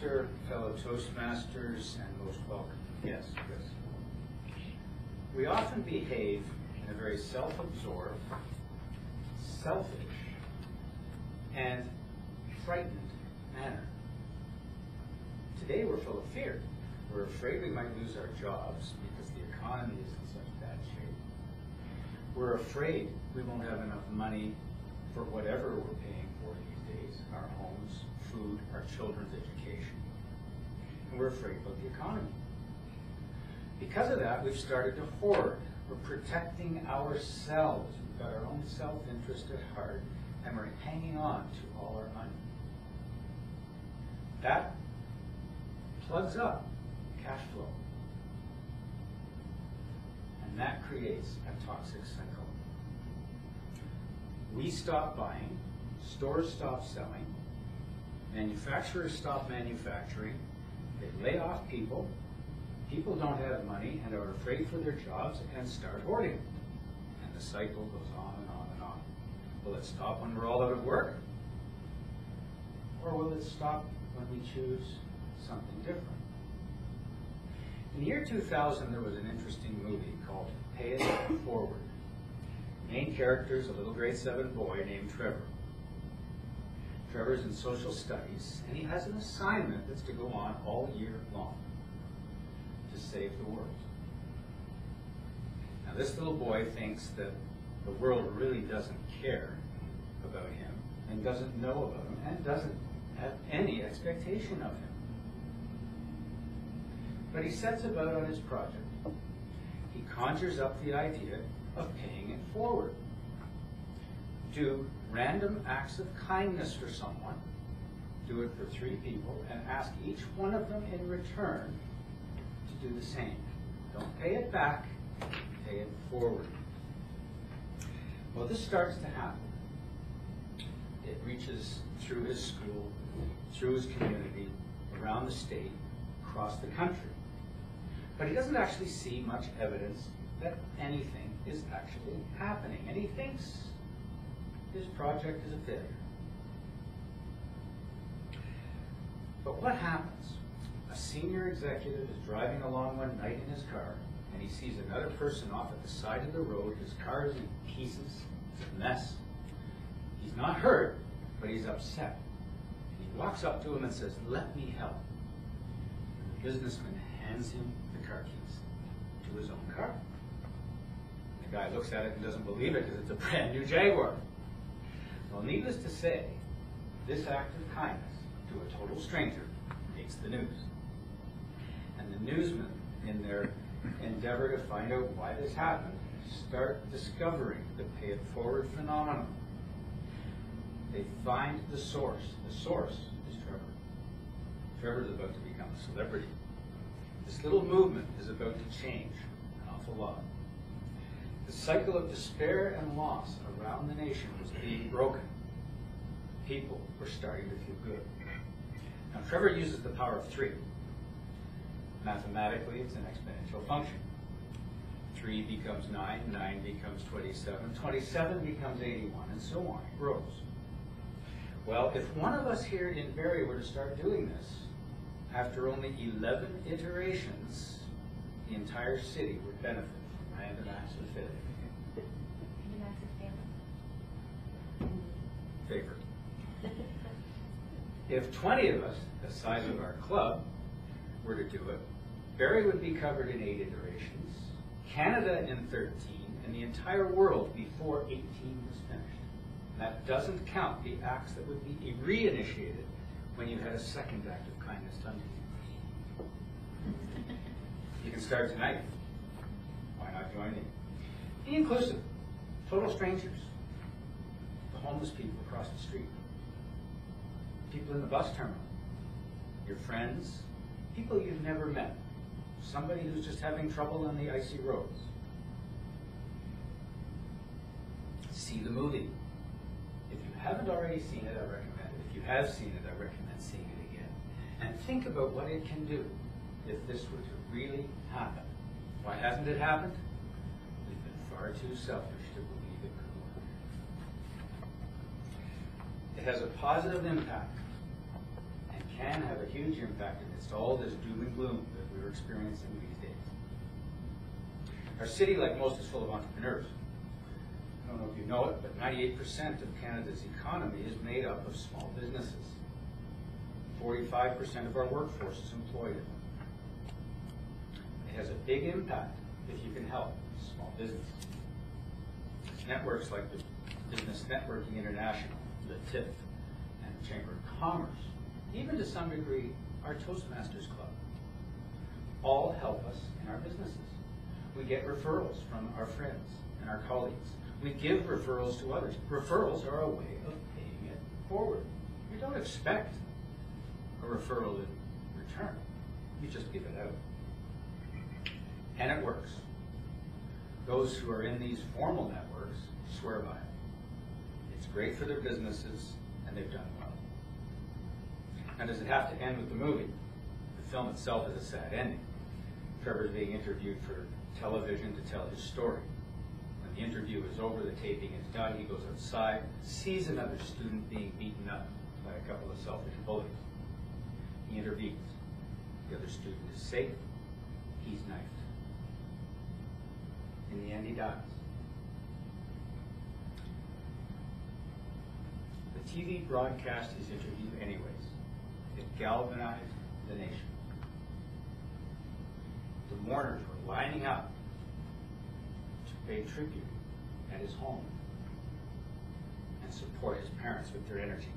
Master, fellow Toastmasters, and most welcome guests. We often behave in a very self-absorbed, selfish, and frightened manner. Today we're full of fear. We're afraid we might lose our jobs because the economy is in such bad shape. We're afraid we won't have enough money for whatever we're paying for these days, our homes, food, our children's education. And we're afraid about the economy. Because of that, we've started to hoard. We're protecting ourselves. We've got our own self-interest at heart, and we're hanging on to all our money. That plugs up cash flow. And that creates a toxic cycle. We stop buying, stores stop selling, manufacturers stop manufacturing, they lay off people, people don't have money and are afraid for their jobs and start hoarding. And the cycle goes on and on and on. Will it stop when we're all out of work? Or will it stop when we choose something different? In the year 2000, there was an interesting movie called Pay It Forward. The main character is a little grade 7 boy named Trevor. Trevor's in social studies, and he has an assignment that's to go on all year long to save the world. Now, this little boy thinks that the world really doesn't care about him, and doesn't know about him, and doesn't have any expectation of him. But he sets about on his project. He conjures up the idea of paying it forward. Do random acts of kindness for someone, do it for 3 people, and ask each one of them in return to do the same. Don't pay it back, pay it forward. Well, this starts to happen. It reaches through his school, through his community, around the state, across the country. But he doesn't actually see much evidence that anything is actually happening, and he thinks his project is a failure. But what happens? A senior executive is driving along one night in his car, and he sees another person off at the side of the road. His car is in pieces. It's a mess. He's not hurt, but he's upset. And he walks up to him and says, "Let me help." And the businessman hands him the car keys to his own car. The guy looks at it and doesn't believe it because it's a brand new Jaguar. Well, needless to say, this act of kindness to a total stranger makes the news. And the newsmen, in their endeavor to find out why this happened, start discovering the pay it forward phenomenon. They find the source. The source is Trevor. Trevor's about to become a celebrity. This little movement is about to change an awful lot. The cycle of despair and loss around the nation was being broken. People were starting to feel good. Now, Trevor uses the power of 3. Mathematically, it's an exponential function. 3 becomes 9, 9 becomes 27, 27 becomes 81, and so on. It grows. Well, if one of us here in Barrie were to start doing this, after only 11 iterations, the entire city would benefit from random acts of failure. Favor. If 20 of us, the size of our club, were to do it, Barrie would be covered in 8 iterations, Canada in 13, and the entire world before 18 was finished. That doesn't count the acts that would be reinitiated when you had a second act of kindness done to you. You can start tonight. Why not join in? Be inclusive. Total strangers. The homeless people across the street. People in the bus terminal. Your friends. People you've never met. Somebody who's just having trouble on the icy roads. See the movie. If you haven't already seen it, I recommend it. If you have seen it, I recommend seeing it again. And think about what it can do if this were to really happen. Why hasn't it happened? We've been far too selfish to believe it could work. It has a positive impact, and can have a huge impact amidst all this doom and gloom that we're experiencing these days. Our city, like most, is full of entrepreneurs. I don't know if you know it, but 98% of Canada's economy is made up of small businesses. 45% of our workforce is employed in them. It has a big impact if you can help small business. Networks like the Business Networking International, the TIF, and the Chamber of Commerce, even to some degree our Toastmasters Club, all help us in our businesses. We get referrals from our friends and our colleagues. We give referrals to others. Referrals are a way of paying it forward. You don't expect a referral in return. You just give it out. And it works. Those who are in these formal networks swear by it. It's great for their businesses, and they've done well. Now, does it have to end with the movie? The film itself is a sad ending. Trevor's being interviewed for television to tell his story. When the interview is over, the taping is done, he goes outside, sees another student being beaten up by a couple of selfish bullies. He intervenes. The other student is safe. He's knifed. In the end, he dies. The TV broadcast his interview anyways. It galvanized the nation. The mourners were lining up to pay tribute at his home and support his parents with their energy.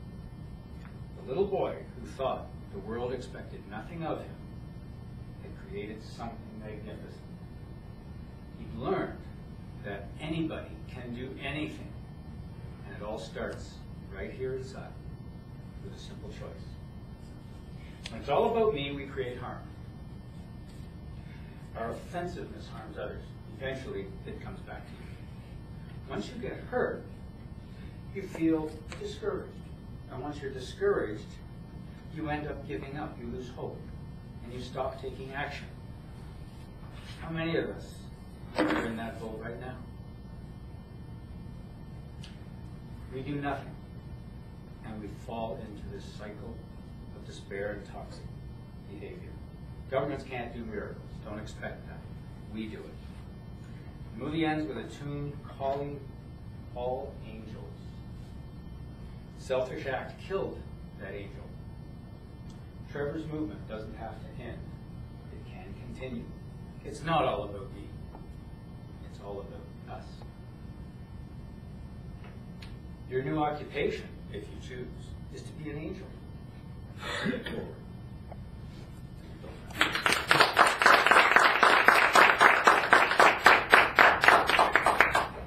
The little boy who thought the world expected nothing of him had created something magnificent. He learned that anybody can do anything, and it all starts right here inside with a simple choice. When it's all about me, we create harm. Our offensiveness harms others. Eventually, it comes back to you. Once you get hurt, you feel discouraged. And once you're discouraged, you end up giving up. You lose hope. And you stop taking action. How many of us are in that boat right now? We do nothing. And we fall into this cycle of despair and toxic behavior. Governments can't do miracles. Don't expect that. We do it. The movie ends with a tune calling all angels. Selfish act killed that angel. Trevor's movement doesn't have to end. It can continue. It's not all about me. It's all about us. Your new occupation, if you choose, is to be an angel. Forward.